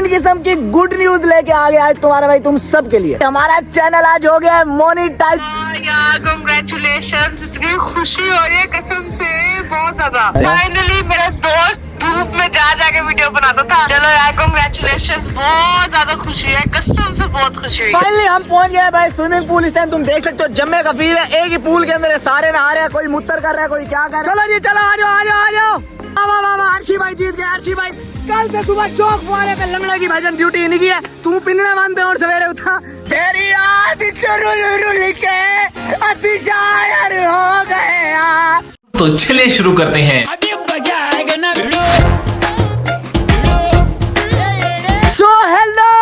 तीन किस्म की गुड न्यूज लेके आ गया आज तुम्हारा भाई तुम सब के लिए। हमारा चैनल आज हो गया है मोनेटाइज। यार कांग्रेचुलेशंस, इतनी खुशी हो रही है कसम से बहुत ज्यादा। फाइनली मेरा दोस्त धूप में जाके वीडियो बनाता था। चलो यार कांग्रेचुलेशंस, बहुत ज्यादा खुशी है कसम से, बहुत खुशी हुई। फाइनली हम पहुंच गए भाई स्विमिंग पूल। इस टाइम तुम देख सकते हो जम्मे का फील है। एक ही पूल के अंदर है, सारे नहा रहे हैं, कोई मुत्तर कर रहा है, कोई क्या कर रहा है। चलो जी चलो आ जाओ आ जाओ आ जाओ। वाह अर्शी भाई जीत गए। अर्शी भाई कल से सुबह चौक फुआरे पे लंगड़े की भाईजान ड्यूटी इन्हीं की है। तू पिंजरे बांधते और सवेरे उठा तेरी याद के अतिशायर हो गए। तो चलिए शुरू करते हैं। So hello,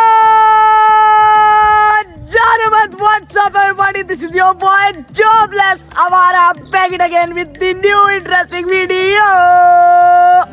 what's up everybody? This is your boy Jobless Avara back it again with the new interesting video.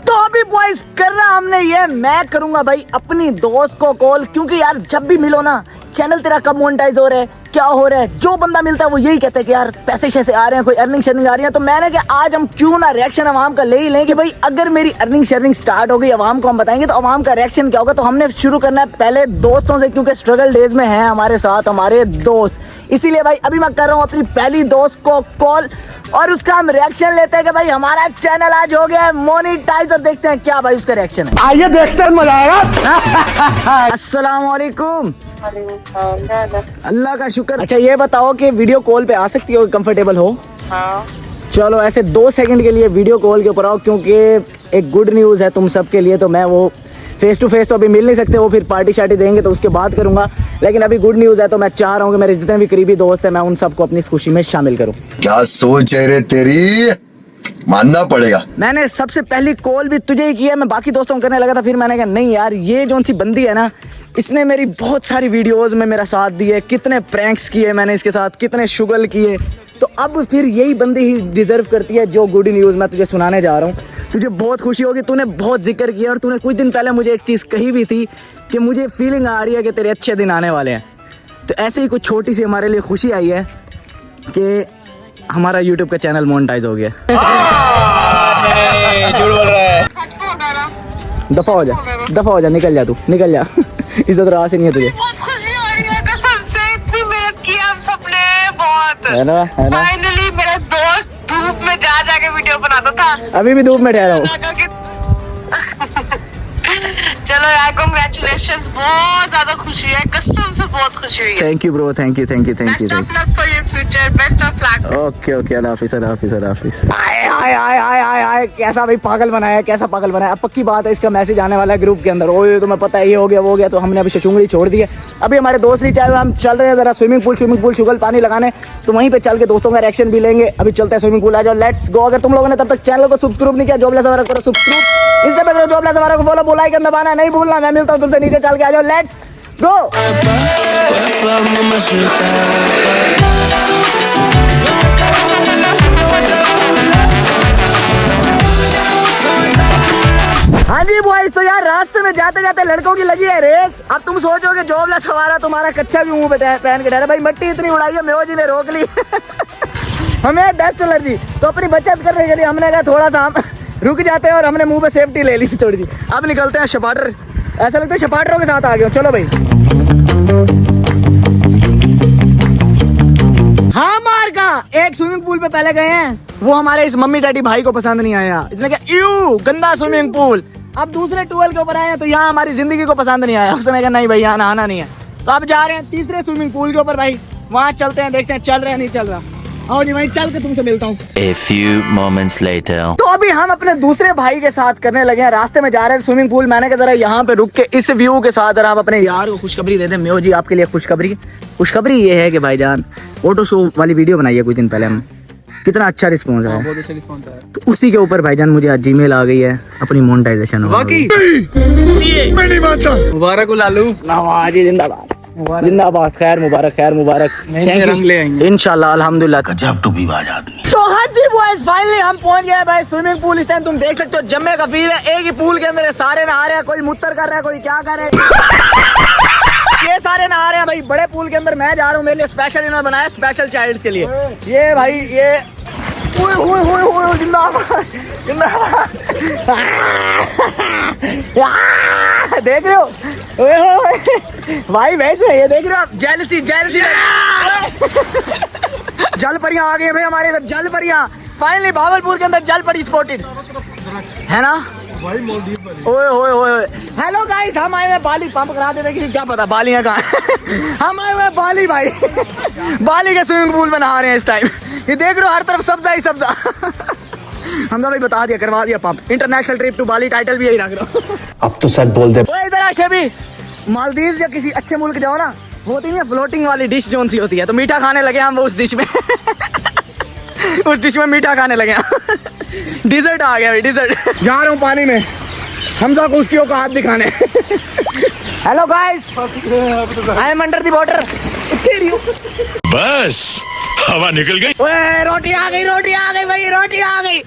तो अभी बॉयज कर रहा हमने ये, मैं करूंगा भाई अपनी दोस्त को कॉल, क्योंकि यार जब भी मिलो ना चैनल तेरा कब मोनेटाइज हो रहा है, क्या हो रहा है, जो बंदा मिलता है वो यही कहता है कि यार पैसे शैसे आ रहे हैं, कोई अर्निंग शर्निंग आ रही है। तो मैंने कहा आज हम क्यों ना रिएक्शन अवाम का ले ही लें कि भाई अगर मेरी अर्निंग शर्निंग स्टार्ट हो गई अवाम को हम बताएंगे तो अवाम का रिएक्शन क्या होगा। तो हमने शुरू करना है पहले दोस्तों से, क्योंकि स्ट्रगल डेज में है हमारे साथ हमारे दोस्त। इसीलिए भाई अभी मैं कर रहा हूँ अपनी पहली दोस्त को कॉल और उसका हम रिएक्शन लेते हैं कि भाई हमारा चैनल आज हो गया है मोनेटाइज। और देखते हैं क्या भाई उसका रिएक्शन है। आइए देखते हैं, मजा आएगा। अस्सलाम वालेकुम। अल्लाह का शुक्र। अच्छा ये बताओ कि वीडियो कॉल पे आ सकती हो, कंफर्टेबल हो? हाँ। चलो ऐसे 2 सेकंड के लिए वीडियो कॉल के ऊपर आओ, क्योंकि एक गुड न्यूज़ है तुम सब के लिए। तो मैं वो फेस टू फेस तो अभी मिल नहीं सकते, वो फिर पार्टी शार्टी देंगे तो उसके बाद करूंगा, लेकिन अभी गुड न्यूज़ है। तो मैं चाह रहा हूँ कि मेरे जितने भी करीबी दोस्त हैं मैं उन सबको अपनी इस खुशी में शामिल करूँ। क्या सोच है रे तेरी, मानना पड़ेगा। मैंने सबसे पहली कॉल भी तुझे ही की है, मैं बाकी दोस्तों को करने लगा था, फिर मैंने कहा नहीं यार ये जो सी बंदी है ना, इसने मेरी बहुत सारी वीडियोस में मेरा साथ दिए, कितने प्रैंक्स किए मैंने इसके साथ, कितने शुगल किए। तो अब फिर यही बंदी ही डिजर्व करती है जो गुड न्यूज़ मैं तुझे सुनाने जा रहा हूँ। तुझे बहुत खुशी होगी, तूने बहुत जिक्र किया और तूने कुछ दिन पहले मुझे एक चीज़ कही भी थी कि मुझे फीलिंग आ रही है कि तेरे अच्छे दिन आने वाले हैं। तो ऐसे ही कुछ छोटी सी हमारे लिए खुशी आई है कि हमारा YouTube का चैनल मोनेटाइज हो गया। झूठ बोल रहा है। सच बोल रहा है ना? दफा हो जा, निकल जा, तू निकल जा। इज्जत राह से नहीं है तुझे। बहुत खुशी हो रही है कसम से, इतनी मेहनत की हम सबने बहुत। है ना? फाइनली मेरा दोस्त धूप में जाके वीडियो बनाता था। अभी भी धूप में ठहरा हूँ। चलो यार कांग्रेचुलेशंस, बहुत ज्यादा खुशी है कसम से, बहुत खुशी हुई है। Thank you bro, thank you. Best of luck for your future, best of luck. Okay अल्लाह हाफिज़। आए कैसा भाई पागल बनाया, कैसा पागल बनाया। अब पक्की बात है इसका मैसेज आने वाला है ग्रुप के अंदर। ओए तुम्हें पता है ये हो गया वो हो गया। तो हमने अभी शशुंगड़ी छोड़ दी है। अभी हमारे दोस्त नहीं चाहे, हम चल रहे हैं जरा स्विमिंग पूल शुगल पानी लगाने, तो वहीं पे चल के दोस्तों का रिएक्शन भी लेंगे। अभी चलते हैं स्विमिंग पूल, आ जाओ लेट्स गो। अगर तुम लोगों ने तब तक चैनल को सब्सक्राइब नहीं किया, जॉबलेस आवारा करो सब्सक्राइब, इंस्टा पे करो जॉबलेस आवारा को फॉलो, बेल आइकन दबाना नहीं भूलना। मैं मिलता हूँ तुमसे नीचे चल के, आ जाओ लेट्स गो। हाँ जी बॉयज, तो यार रास्ते में जाते जाते लड़कों की लगी है रेस। अब तुम सोचोगे जॉबलेस हमारा तुम्हारा कच्चा भी मुंह पे पहन के ठहरा। भाई मट्टी इतनी उड़ाई है, मेहो जी ने रोक ली। हमें डस्ट एलर्जी, तो अपनी बचत करने के लिए हमने कहा थोड़ा सा हम रुक जाते हैं और हमने मुंह पे सेफ्टी ले ली थी थोड़ी सी। अब निकलते हैं शपाटर, ऐसा लगता है शपाटरों के साथ आ गए। चलो भाई। हाँ मार का एक स्विमिंग पूल पे पहले गए हैं, वो हमारे इस मम्मी डैडी भाई को पसंद नहीं आया। इसने कहा यू गंदा स्विमिंग पूल। अब दूसरे टूवेल के ऊपर आए हैं, तो यहाँ हमारी जिंदगी को पसंद नहीं आया। उसने कहा नहीं भाई यहाँ नहाना नहीं है। तो अब जा रहे हैं तीसरे स्विमिंग पूल के ऊपर भाई, वहाँ चलते हैं, देखते हैं चल रहा है नहीं चल रहा। आओ जी भाई चल के तुमसे मिलता हूँ। A few moments later. तो अभी हम अपने दूसरे भाई के साथ करने लगे हैं, रास्ते में जा रहे हैं स्विमिंग पूल। मैंने कहा जरा यहाँ पे रुक के इस व्यू के साथ जरा हम अपने यार को खुशखबरी दे दें। मेहो जी आपके लिए खुशखबरी ये है कि भाईजान ऑटो शो वाली वीडियो बनाई है कुछ दिन पहले हम, कितना अच्छा रिस्पॉन्स है। बहुत अच्छा रिस्पॉन्स है। तो उसी के ऊपर भाईजान मुझे आज जीमेल आ गई है, अपनी मोनेटाइजेशन हो गई। मुबारक लालू, नवाजी जिंदाबाद। खैर मुबारक। इंशाल्लाह अल्हम्दुलिल्लाह। गजब टू विवाद आदमी। तो हाँ जी बॉयज फाइनली हम पहुंच गए भाई स्विमिंग पूल। इस टाइम तुम देख सकते हो जम्मे का फील है। एक ही पूल के अंदर है, सारे नहा रहे हैं, कोई मुत्तर कर रहा है, कोई क्या कर रहा है। ये सारे नहा रहे हैं भाई। बड़े पूल के अंदर मैं जा रहा हूँ, मेरे लिए स्पेशल इन्होंने बनाया, स्पेशल चाइल्ड्स के लिए। ये भाई ये जिंदाबाद। देख रहे हो ओए होए भाई वैसे ये देख रहे हो आप, जेलसी जेलसी जल परियां आ गई भाई हमारे इधर, जल परियां फाइनली भावलपुर के अंदर जल परी स्पॉटेड है ना भाई। ओए ओए ओए हेलो गाइस, हम आए हुए बाली, पंप करा देते कि क्या पता बाली है कहाँ हम आए हुए बाली भाई बाली के स्विमिंग पूल में नहा रहे हैं इस टाइम। ये देख रहे हो हर तरफ सब्जा ही सब्जा हमने भाई बता दिया, करवा दिया pump. International trip to Bali title भी यही रख रहा हूँ। अब तो सच बोल दे। इधर आशे भी मालदीव या किसी अच्छे मुल्क जाओ ना, होती नहीं फ्लोटिंग वाली डिश जो सी होती है, तो मीठा खाने लगे हम उस डिश में उस डिश में मीठा खाने लगे डिजर्ट आ गया भाई, डिजर्ट। जा रहा हूँ पानी में हमजा को उसकी औकात दिखाने। Hello guys, I am under the water. बस हवा निकल गई। ओए रोटी आ गई, रोटी आ गई भाई, रोटी आ गई।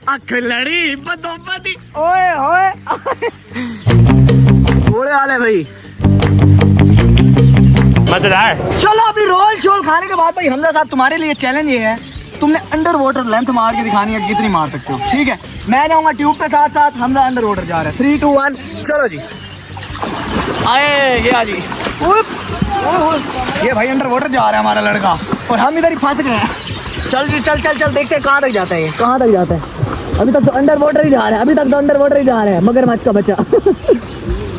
अखलड़ी बदोबदी ओए ओए थोड़े हाल भाई मजेदार। चलो अभी रोल शोल खाने के बाद भाई हमजा साहब तुम्हारे लिए चैलेंज ये है, तुमने अंडर वाटर लेंथ मार के दिखानी है कितनी मार सकते हो, ठीक है। मैं जाऊंगा ट्यूब पे साथ साथ, हमजा अंडर वाटर जा रहा है। 3 2 1 चलो जी। आए ये आ जी, ये भाई अंडर वाटर जा रहा है हमारा लड़का और हम इधर ही फंस गए हैं। चल जी चल चल चल, देखते हैं कहाँ तक जाता है, ये कहाँ तक जाता है। अभी तक तो अंडर वाटर ही जा रहा है, अभी तक तो अंडर वाटर ही जा रहा है मगरमच्छ का बच्चा।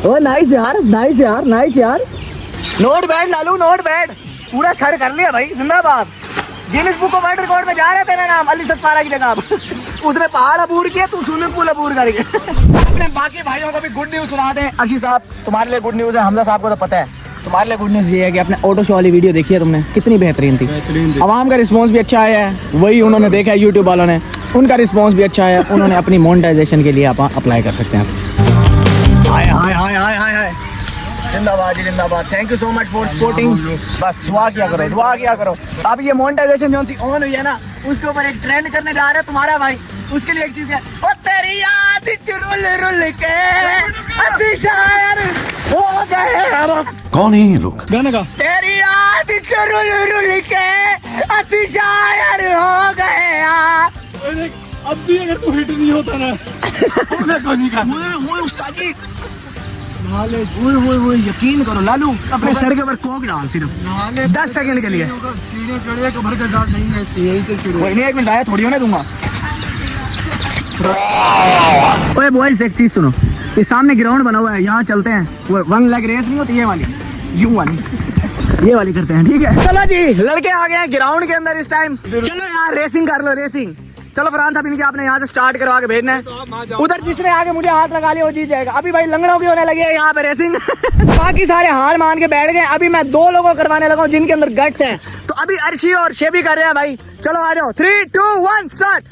ओ नाइस यार, नाइस यार, नाइस यार, note bad Lalu, note bad, पूरा सर कर लिया भाई, जिंदाबाद। Guinness book of world record में जा रहा है तेरा नाम, अली सतपारा की जगह। उसने पहाड़ अबूर किया, तू स्विमिंग पूल अबूर करके। अपने बाकी भाइयों को भी गुड न्यूज सुना दें। अर्शी साहब तुम्हारे लिए गुड न्यूज है, हमजा साहब को तो पता है। तुम्हारे लिए गुड न्यूज ये है कि अपने ऑटो शो वाली वीडियो देखी है तुमने, कितनी बेहतरीन थी। आवाम का रिस्पॉन्स भी अच्छा आया है, वही उन्होंने देखा है यूट्यूब वालों ने, उनका रिस्पॉन्स भी अच्छा है, उन्होंने अपनी मोनेटाइजेशन के लिए आप अप्लाई कर सकते हैं। हाय हाय हाय हाय हाय हाय, जिंदाबाद जी जिंदाबाद, thank you so much for supporting. बस दुआ किया करो, दुआ किया करो। अब ये मोनेटाइजेशन जो सी ऑन हुई है ना, उसके ऊपर एक ट्रेंड करने जा रहा है तुम्हारा भाई, उसके लिए एक चीज है, ओ तेरी याद रुल रुल के अति शायर हो गए। कौन है ये लोग? गाने का तेरी याद रुल रुल के अति शायर हो गया। अब भी अगर तू हिट नहीं होता ना तो नहीं का उस्ताद जी, यकीन करो लालू, अपने सर के ऊपर कोक डाल सिर्फ 10 सेकंड के लिए। नहीं, 1 मिनट आया, थोड़ी होने दूंगा। ओए बॉयज एक चीज सुनो, ये सामने ग्राउंड बना हुआ है, यहाँ चलते हैं। वो 1 लेग रेस नहीं होती, ये वाली, यूं वाली, ये वाली करते हैं, ठीक है। चलो जी, लड़के आ गए हैं ग्राउंड के अंदर इस टाइम। चलो यार रेसिंग कर लो, रेसिंग। चलो फरहान साहब, इनके आपने यहाँ से स्टार्ट करवा के भेजना है। उधर जिसने आगे मुझे हाथ लगा लिया वो जीत जाएगा। अभी भाई लंगड़ों की होने लगी है यहाँ पे रेसिंग। बाकी सारे हार मान के बैठ गए। अभी मैं 2 लोगों को करवाने लगा हूँ जिनके अंदर गट्स हैं। तो अभी अर्शी और शेबी कर रहे हैं भाई। चलो आ जाओ, 3 2 1 स्टार्ट।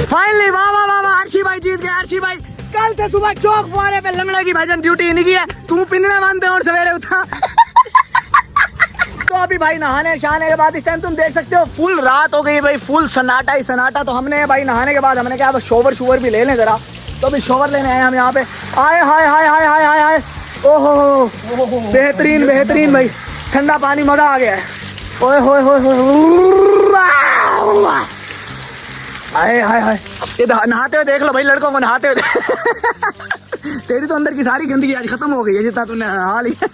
फाइनली वाह वाह वाह वाह, अर्शी भाई जीत गए। अर्शी भाई कल से सुबह चौक फुआरे पे लंगड़े की भाईजान ड्यूटी इन्हीं की है। तू पिंजरे बांधते और सवेरे उठा। तो अभी भाई नहाने शहाने के बाद इस टाइम तुम देख सकते हो फुल रात हो गई भाई, फुल सन्नाटा ही सन्नाटा। तो हमने भाई नहाने के बाद हमने क्या शोवर शूवर भी ले लें जरा। तो अभी शोवर लेने आए हम यहाँ पे। आए हाय हाय हाय हाय हाय हाय, ओहो बेहतरीन बेहतरीन भाई, ठंडा पानी, मजा आ गया है। ओए होए होए होए, हाय हाय हाय, ये नहाते हुए देख लो भाई, लड़कों को नहाते हुए। तेरी तो अंदर की सारी गंदगी आज खत्म हो गई है जितना तूने नहा लिया।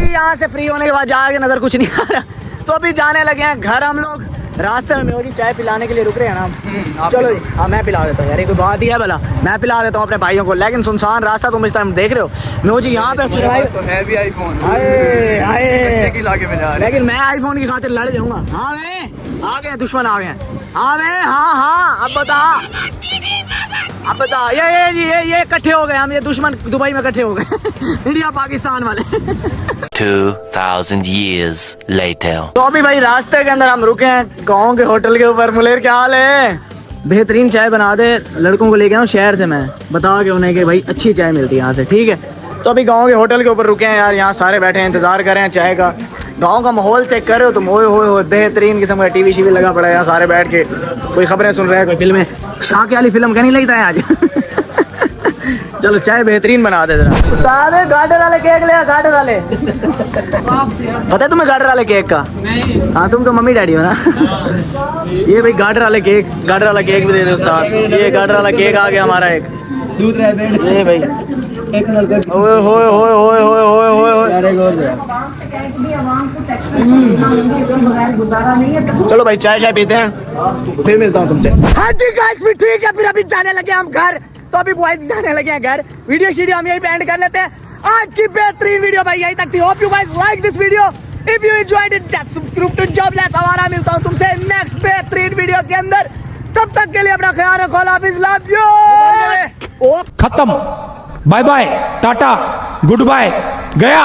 यहाँ से फ्री होने के बाद जाके नजर कुछ नहीं आ रहा। तो अभी जाने लगे हैं घर हम लोग। रास्ते में मेरी चाय पिलाने के लिए रुक रहे हैं ना। चलो जी, हाँ मैं पिला देता हूँ यार, ये कोई बात ही है भला, मैं पिला देता हूँ अपने भाइयों को। लेकिन सुनसान रास्ता तुम इस टाइम देख रहे हो। मैं जी यहाँ पे लेकिन मैं आईफोन की खातिर लड़ जाऊंगा। हाँ वे आ गए दुश्मन, आ गए। हाँ वे हाँ हाँ, अब बता ये इकट्ठे हो गए हम, ये दुश्मन दुबई में इकट्ठे हो गए। इंडिया पाकिस्तान वाले। 2000 years later. तो अभी भाई रास्ते के अंदर हम रुके हैं गाँव के होटल के ऊपर। मुलेर क्या हाल है? बेहतरीन चाय बना दे, लड़कों को लेके आऊँ शहर से मैं, बता के उन्हें कि भाई अच्छी चाय मिलती है यहाँ से, ठीक है। तो अभी गाँव के होटल के ऊपर रुके हैं यार, यहाँ सारे बैठे हैं इंतजार कर रहे हैं चाय का। गाँव का माहौल चेक कर रहे हो तुम, ओए बेहतरीन किस्म का टीवी शीवी लगा पड़ा है, सारे बैठ के कोई खबरें सुन रहे हैं, कोई फिल्में। शाह की वाली फिल्म क्या नहीं लगता है आज। चलो चाय बेहतरीन बना दे जरा। उस्ताद गार्डन वाले केक ले, गार्डन वाले। पता है तुम्हें गार्डन वाले केक का? नहीं। हाँ तुम तो मम्मी डैडी हो ना। ये भाई गार्डन वाले केक, गार्डन वाला केक भी दे दे उस्ताद। ये गार्डन वाला केक आ गया हमारा एक। दूध रह ये भाई। ओए होए होए होए होए होए होए। चलो भाई चाय चाय पीते हैं, फिर मिलता हूँ तुमसे। हाँ जी गाइस भी ठीक है, फिर अभी जाने लगे हम घर। तो अभी बॉयज जाने लगे हैं घर। वीडियो शीडियो हम यहीं पे एंड कर लेते हैं। आज की बेहतरीन वीडियो भाई यहीं तक थी। Hope you guys like this video. If you enjoyed it just subscribe to jobless हमारा। मिलता हूँ तुमसे नेक्स्ट बेहतरीन वीडियो के अंदर। तब तक के लिए अपना ख्याल रखो। हाफिज, लव यू। खत्म, bye bye, tata, good bye, गया।